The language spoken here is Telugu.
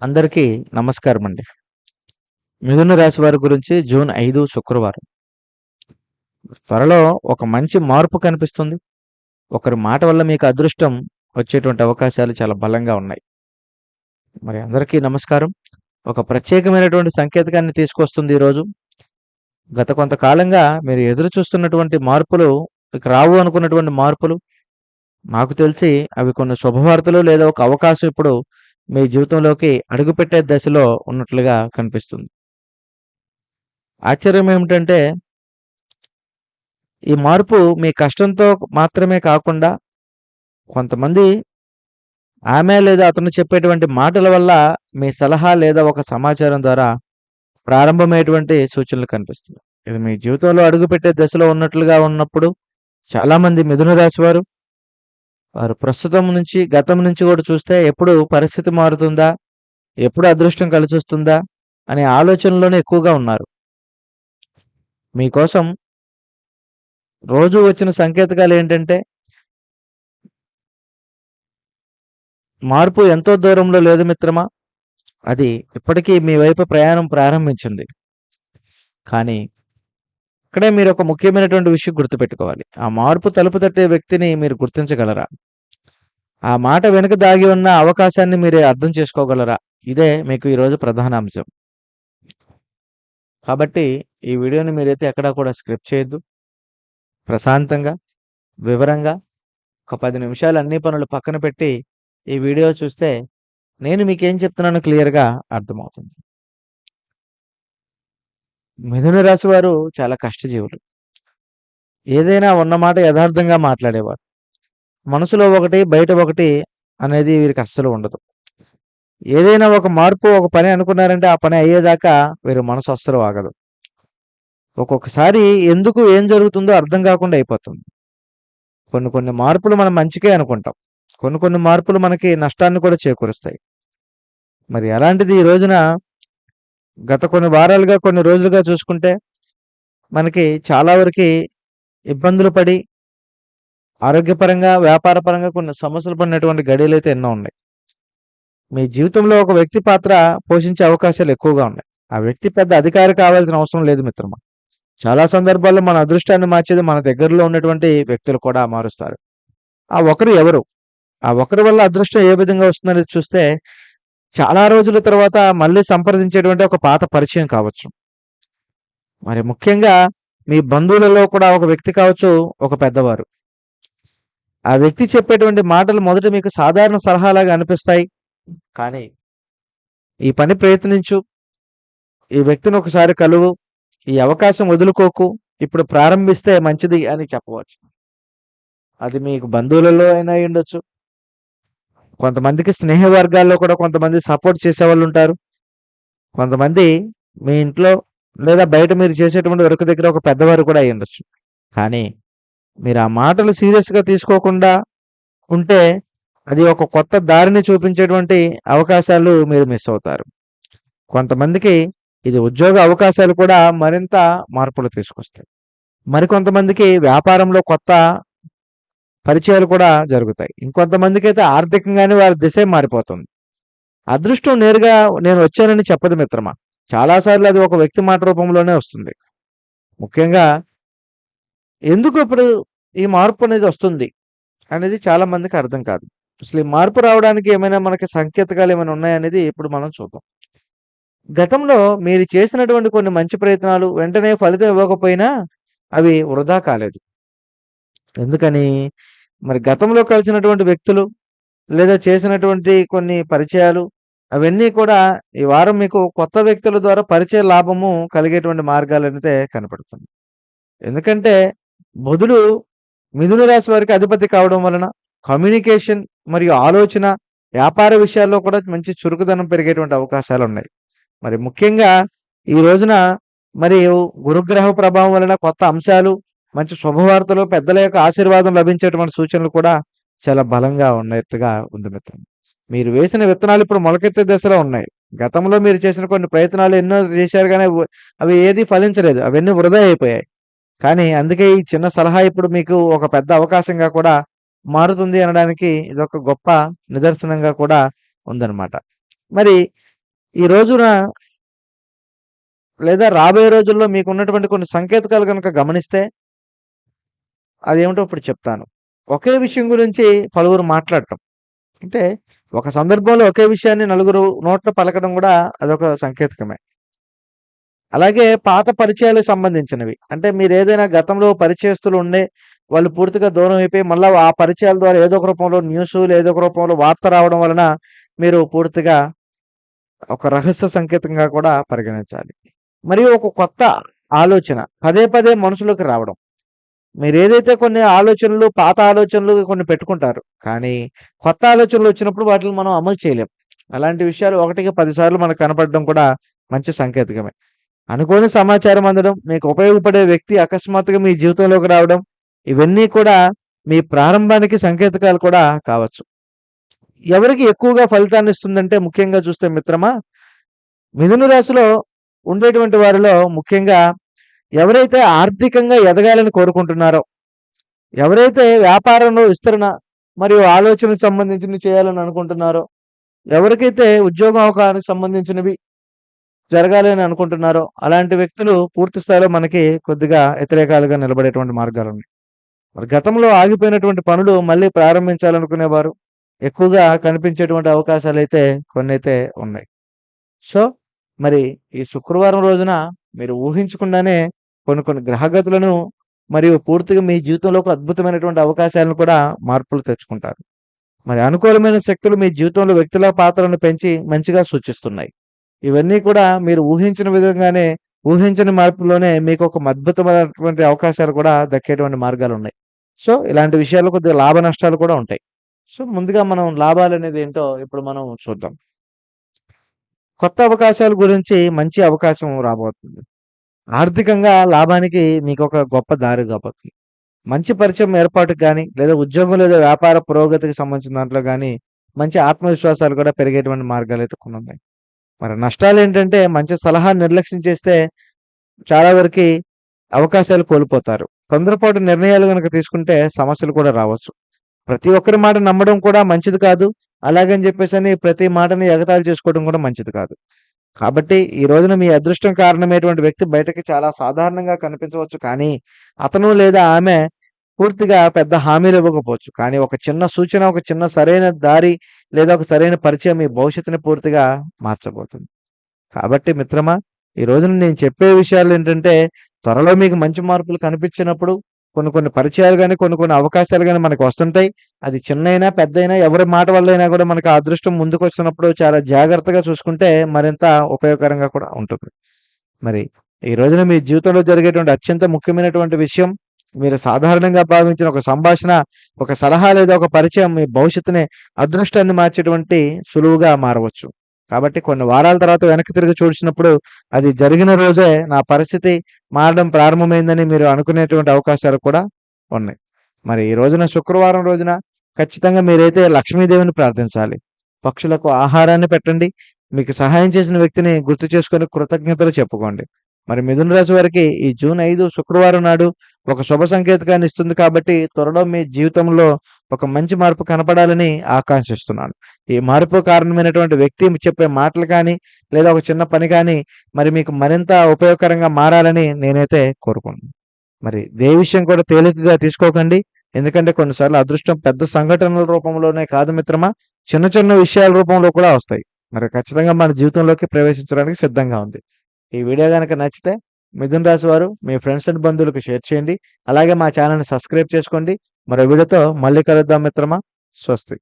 అందరికీ నమస్కారం అండి. మిథున రాశి వారి గురించి జూన్ 5 శుక్రవారం. త్వరలో ఒక మంచి మార్పు కనిపిస్తుంది. ఒకరి మాట వల్ల మీకు అదృష్టం వచ్చేటువంటి అవకాశాలు చాలా బలంగా ఉన్నాయి. మరి అందరికీ నమస్కారం. ఒక ప్రత్యేకమైనటువంటి సంకేతకాన్ని తీసుకొస్తుంది ఈరోజు. గత కొంతకాలంగా మీరు ఎదురు చూస్తున్నటువంటి మార్పులు, ఇక రావు అనుకున్నటువంటి మార్పులు, నాకు తెలిసి అవి కొన్ని శుభవార్తలు లేదా ఒక అవకాశం ఇప్పుడు మీ జీవితంలోకి అడుగుపెట్టే దశలో ఉన్నట్లుగా కనిపిస్తుంది. ఆశ్చర్యం ఏమిటంటే ఈ మార్పు మీ కష్టంతో మాత్రమే కాకుండా కొంతమంది ఆమె లేదా అతను చెప్పేటువంటి మాటల వల్ల మీ సలహా లేదా ఒక సమాచారం ద్వారా ప్రారంభమయ్యేటువంటి సూచనలు కనిపిస్తున్నాయి. ఇది మీ జీవితంలో అడుగుపెట్టే దశలో ఉన్నట్లుగా ఉన్నప్పుడు చాలామంది మిథున రాశి వారు ప్రస్తుతం నుంచి గతం నుంచి కూడా చూస్తే ఎప్పుడు పరిస్థితి మారుతుందా, ఎప్పుడు అదృష్టం కలిసొస్తుందా అనే ఆలోచనలోనే ఎక్కువగా ఉన్నారు. మీకోసం రోజు వచ్చిన సంకేతకాలు ఏంటంటే మార్పు ఎంతో దూరంలో లేదు మిత్రమా. అది ఇప్పటికీ మీ వైపు ప్రయాణం ప్రారంభించింది. కానీ ఇక్కడే మీరు ఒక ముఖ్యమైనటువంటి విషయం గుర్తుపెట్టుకోవాలి. ఆ మార్పు తలుపు తట్టే వ్యక్తిని మీరు గుర్తించగలరా? ఆ మాట వెనుక దాగి ఉన్న అవకాశాన్ని మీరు అర్థం చేసుకోగలరా? ఇదే మీకు ఈరోజు ప్రధాన అంశం. కాబట్టి ఈ వీడియోని మీరైతే ఎక్కడా కూడా స్క్రిప్ట్ చేయొద్దు. ప్రశాంతంగా, వివరంగా ఒక 10 నిమిషాలు అన్ని పనులు పక్కన పెట్టి ఈ వీడియో చూస్తే నేను మీకేం చెప్తున్నానో క్లియర్‌గా అర్థమవుతుంది. మిథున రాశి వారు చాలా కష్టజీవులు. ఏదైనా ఉన్న మాట యథార్థంగా మాట్లాడేవారు. మనసులో ఒకటి, బయట ఒకటి అనేది వీరికి అస్సలు ఉండదు. ఏదైనా ఒక మార్పు, ఒక పని అనుకున్నారంటే ఆ పని అయ్యేదాకా వీరి మనసు అస్సలు ఆగదు. ఒక్కొక్కసారి ఎందుకు ఏం జరుగుతుందో అర్థం కాకుండా అయిపోతుంది. కొన్ని కొన్ని మార్పులు మనం మంచికే అనుకుంటాం. కొన్ని కొన్ని మార్పులు మనకి నష్టాన్ని కూడా చేకూరుస్తాయి. మరి అలాంటిది ఈ రోజున గత కొన్ని వారాలుగా, కొన్ని రోజులుగా చూసుకుంటే మనకి చాలా వరకి ఇబ్బందులు పడి ఆరోగ్యపరంగా, వ్యాపారపరంగా కొన్ని సమస్యలు పడినటువంటి గడియలైతే ఎన్నో ఉన్నాయి. మీ జీవితంలో ఒక వ్యక్తి పాత్ర పోషించే అవకాశాలు ఎక్కువగా ఉన్నాయి. ఆ వ్యక్తి పెద్ద అధికారి కావాల్సిన అవసరం లేదు మిత్రమా. చాలా సందర్భాల్లో మన అదృష్టాన్ని మార్చేది మన దగ్గరలో ఉన్నటువంటి వ్యక్తులు కూడా మారుస్తారు. ఆ ఒకరు ఎవరు? ఆ ఒకరి వల్ల అదృష్టం ఏ విధంగా వస్తుందనేది చూస్తే చాలా రోజుల తర్వాత మళ్ళీ సంప్రదించేటువంటి ఒక పాత పరిచయం కావచ్చు. మరి ముఖ్యంగా మీ బంధువులలో కూడా ఒక వ్యక్తి కావచ్చు, ఒక పెద్దవారు. ఆ వ్యక్తి చెప్పేటువంటి మాటలు మొదట మీకు సాధారణ సలహాలాగా అనిపిస్తాయి. కానీ ఈ పని ప్రయత్నించు, ఈ వ్యక్తిని ఒకసారి కలువు, ఈ అవకాశం వదులుకోకు, ఇప్పుడు ప్రారంభిస్తే మంచిది అని చెప్పవచ్చు. అది మీకు బంధువులలో అయినా అయ్యుండొచ్చు. కొంతమందికి స్నేహ వర్గాల్లో కూడా కొంతమంది సపోర్ట్ చేసేవాళ్ళు ఉంటారు. కొంతమంది మీ ఇంట్లో లేదా బయట మీరు చేసేటువంటి వర్క్ దగ్గర ఒక పెద్దవారు కూడా అయ్యుండొచ్చు. కానీ మీరు ఆ మాటలు సీరియస్‌గా తీసుకోకుండా ఉంటే అది ఒక కొత్త దారిని చూపించేటువంటి అవకాశాలు మీరు మిస్ అవుతారు. కొంతమందికి ఇది ఉద్యోగ అవకాశాలు కూడా మరింత మార్పులు తీసుకొస్తాయి. మరికొంతమందికి వ్యాపారంలో కొత్త పరిచయాలు కూడా జరుగుతాయి. ఇంకొంతమందికైతే ఆర్థికంగానే వారి దిశే మారిపోతుంది. అదృష్టం నేరుగా నేను వచ్చానని చెప్పదు మిత్రమా. చాలా సార్లు అది ఒక వ్యక్తి మాట రూపంలోనే వస్తుంది. ముఖ్యంగా ఎందుకు ఇప్పుడు ఈ మార్పు అనేది వస్తుంది అనేది చాలా మందికి అర్థం కాదు. అసలు ఈ మార్పు రావడానికి ఏమైనా మనకి సంకేతకాలు ఏమైనా ఉన్నాయనేది ఇప్పుడు మనం చూద్దాం. గతంలో మీరు చేసినటువంటి కొన్ని మంచి ప్రయత్నాలు వెంటనే ఫలితం ఇవ్వకపోయినా అవి వృధా కాలేదు. ఎందుకని? మరి గతంలో కలిసినటువంటి వ్యక్తులు లేదా చేసినటువంటి కొన్ని పరిచయాలు అవన్నీ కూడా ఈ వారం మీకు కొత్త వ్యక్తుల ద్వారా పరిచయ లాభము కలిగేటువంటి మార్గాలనైతే కనపడుతుంది. ఎందుకంటే బుధుడు మిథున రాశి వారికి అధిపతి కావడం వలన కమ్యూనికేషన్ మరియు ఆలోచన, వ్యాపార విషయాల్లో కూడా మంచి చురుకుదనం పెరిగేటువంటి అవకాశాలున్నాయి. మరి ముఖ్యంగా ఈ రోజున మరియు గురుగ్రహ ప్రభావం వలన కొత్త అంశాలు, మంచి శుభవార్తలు, పెద్దల యొక్క ఆశీర్వాదం లభించేటువంటి సూచనలు కూడా చాలా బలంగా ఉన్నట్టుగా ఉంది మిత్రమా. మీరు వేసిన విత్తనాలు ఇప్పుడు మొలకెత్తే దశలో ఉన్నాయి. గతంలో మీరు చేసిన కొన్ని ప్రయత్నాలు ఎన్నో చేశారు గానీ అవి ఏది ఫలించలేదు. అవన్నీ వృధా అయిపోయాయి. కానీ అందుకే ఈ చిన్న సలహా ఇప్పుడు మీకు ఒక పెద్ద అవకాశంగా కూడా మారుతుంది అనడానికి ఇదొక గొప్ప నిదర్శనంగా కూడా ఉందన్నమాట. మరి ఈ రోజున లేదా రాబోయే రోజుల్లో మీకున్నటువంటి కొన్ని సంకేతకాలు గనుక గమనిస్తే అదేమిటో ఇప్పుడు చెప్తాను. ఒకే విషయం గురించి పలువురు మాట్లాడటం. అంటే ఒక సందర్భంలో ఒకే విషయాన్ని నలుగురు నోట్ల పలకడం గూడా అదొక సంకేతకమే. అలాగే పాత పరిచయాలకు సంబంధించినవి. అంటే మీరేదైనా గతంలో పరిచయస్తులు ఉండే వాళ్ళు పూర్తిగా దూరం అయిపోయి మళ్ళా ఆ పరిచయాల ద్వారా ఏదో ఒక రూపంలో న్యూసు ఏదో ఒక రూపంలో వార్త రావడం వలన మీరు పూర్తిగా ఒక రహస్య సంకేతంగా కూడా పరిగణించాలి. మరియు ఒక కొత్త ఆలోచన పదే పదే మనసులోకి రావడం. మీరేదైతే కొన్ని ఆలోచనలు, పాత ఆలోచనలు కొన్ని పెట్టుకుంటారు. కానీ కొత్త ఆలోచనలు వచ్చినప్పుడు వాటిని మనం అమలు చేయలేం. అలాంటి విషయాలు 1కి 10 సార్లు మనకు కనపడడం కూడా మంచి సంకేతకమే. అనుకోని సమాచారం అందడం, మీకు ఉపయోగపడే వ్యక్తి అకస్మాత్తుగా మీ జీవితంలోకి రావడం, ఇవన్నీ కూడా మీ ప్రారంభానికి సంకేతకాలు కూడా కావచ్చు. ఎవరికి ఎక్కువగా ఫలితాన్నిస్తుందంటే ముఖ్యంగా చూస్తే మిత్రమా, మిథున రాశిలో ఉండేటువంటి వారిలో ముఖ్యంగా ఎవరైతే ఆర్థికంగా ఎదగాలని కోరుకుంటున్నారో, ఎవరైతే వ్యాపారంలో విస్తరణ మరియు ఆలోచనకు సంబంధించినవి చేయాలని అనుకుంటున్నారో, ఎవరికైతే ఉద్యోగం అవకాశానికి సంబంధించినవి జరగాలి అని అనుకుంటున్నారో, అలాంటి వ్యక్తులు పూర్తి స్థాయిలో మనకి కొద్దిగా వ్యతిరేకాలుగా నిలబడేటువంటి మార్గాలున్నాయి. మరి గతంలో ఆగిపోయినటువంటి పనులు మళ్ళీ ప్రారంభించాలనుకునేవారు ఎక్కువగా కనిపించేటువంటి అవకాశాలైతే కొన్నైతే ఉన్నాయి. సో, మరి ఈ శుక్రవారం రోజున మీరు ఊహించకుండానే కొన్ని కొన్ని గ్రహగతులను మరియు పూర్తిగా మీ జీవితంలో ఒక అద్భుతమైనటువంటి అవకాశాలను కూడా మార్పులు తెచ్చుకుంటారు. మరి అనుకూలమైన శక్తులు మీ జీవితంలో వ్యక్తుల పాత్రను పెంచి మంచిగా సూచిస్తున్నాయి. ఇవన్నీ కూడా మీరు ఊహించిన విధంగానే ఊహించని మార్పులోనే మీకు ఒక అద్భుతమైనటువంటి అవకాశాలు కూడా దక్కేటువంటి మార్గాలున్నాయి. సో, ఇలాంటి విషయాల్లో కొద్దిగా లాభ నష్టాలు కూడా ఉంటాయి. సో, ముందుగా మనం లాభాలనేది ఏంటో ఇప్పుడు మనం చూద్దాం. కొత్త అవకాశాల గురించి మంచి అవకాశం రాబోతుంది. ఆర్థికంగా లాభానికి మీకొక గొప్ప దారి కాబోతుంది. మంచి పరిచయం ఏర్పాటుకు గాని, లేదా ఉద్యోగం లేదా వ్యాపార పురోగతికి సంబంధించిన దాంట్లో గాని, మంచి ఆత్మవిశ్వాసాలు కూడా పెరిగేటువంటి మార్గాలైతే కొన్నున్నాయి. మరి నష్టాలేంటంటే మంచి సలహా నిర్లక్ష్యం చేస్తే చాలా వరకి అవకాశాలు కోల్పోతారు. తొందరపాటు నిర్ణయాలు గనుక తీసుకుంటే సమస్యలు కూడా రావచ్చు. ప్రతి ఒక్కరి మాట నమ్మడం కూడా మంచిది కాదు. అలాగని చెప్పేసని ప్రతి మాటని ఎగతాళి చేసుకోవడం కూడా మంచిది కాదు. కాబట్టి ఈ రోజున మీ అదృష్టం కారణమైనటువంటి వ్యక్తి బయటకి చాలా సాధారణంగా కనిపించవచ్చు. కానీ అతను లేదా ఆమె పూర్తిగా పెద్ద హామీలు ఇవ్వకపోవచ్చు. కానీ ఒక చిన్న సూచన, ఒక చిన్న సరైన దారి లేదా ఒక సరైన పరిచయం మీ భవిష్యత్తుని పూర్తిగా మార్చబోతుంది. కాబట్టి మిత్రమా, ఈ రోజున నేను చెప్పే విషయాలేంటంటే, త్వరలో మీకు మంచి మార్పులు కనిపించినప్పుడు కొన్ని కొన్ని పరిచయాలు గాని, కొన్ని కొన్ని అవకాశాలు గాని మనకు వస్తుంటాయి. అది చిన్నైనా, పెద్దయినా ఎవరి మాట వల్లైనా కూడా మనకు ఆ అదృష్టం ముందుకొచ్చినప్పుడు చాలా జాగ్రత్తగా చూసుకుంటే మరింత ఉపయోగకరంగా కూడా ఉంటుంది. మరి ఈ రోజున మీ జీవితంలో జరిగేటువంటి అత్యంత ముఖ్యమైనటువంటి విషయం, మీరు సాధారణంగా భావించిన ఒక సంభాషణ, ఒక సలహా లేదా ఒక పరిచయం మీ భవిష్యత్తుని, అదృష్టాన్ని మార్చేటువంటి సులువుగా మారవచ్చు. కాబట్టి కొన్ని వారాల తర్వాత వెనక్కి తిరిగి చూసినప్పుడు అది జరిగిన రోజే నా పరిస్థితి మారడం ప్రారంభమైందని మీరు అనుకునేటువంటి అవకాశాలు కూడా ఉన్నాయి. మరి ఈ రోజున శుక్రవారం రోజున ఖచ్చితంగా మీరైతే లక్ష్మీదేవిని ప్రార్థించాలి. పక్షులకు ఆహారాన్ని పెట్టండి. మీకు సహాయం చేసిన వ్యక్తిని గుర్తు చేసుకొని కృతజ్ఞతలు చెప్పుకోండి. మరి మిథున రాశి వారికి ఈ జూన్ 5 శుక్రవారం నాడు ఒక శుభ సంకేతాన్ని ఇస్తుంది కాబట్టి త్వరలో మీ జీవితంలో ఒక మంచి మార్పు కనపడాలని ఆకాంక్షిస్తున్నాను. ఈ మార్పు కారణమైనటువంటి వ్యక్తి చెప్పే మాటలు కానీ, లేదా ఒక చిన్న పని కానీ మరి మీకు మరింత ఉపయోగకరంగా మారాలని నేనైతే కోరుకుంటున్నాను. మరి ఏ విషయం కూడా తేలికగా తీసుకోకండి. ఎందుకంటే కొన్నిసార్లు అదృష్టం పెద్ద సంఘటనల రూపంలోనే కాదు మిత్రమా, చిన్న చిన్న విషయాల రూపంలో కూడా వస్తాయి. మరి ఖచ్చితంగా మన జీవితంలోకి ప్రవేశించడానికి సిద్ధంగా ఉంది. ఈ వీడియో గనక నచ్చితే మిథున రాశి వారు మీ ఫ్రెండ్స్ అండ్ బంధువులకు షేర్ చేయండి. అలాగే మా ఛానల్‌ని సబ్స్క్రైబ్ చేసుకోండి. మరో వీడియోతో మళ్ళీ కలుద్దాం మిత్రమా. స్వస్తి.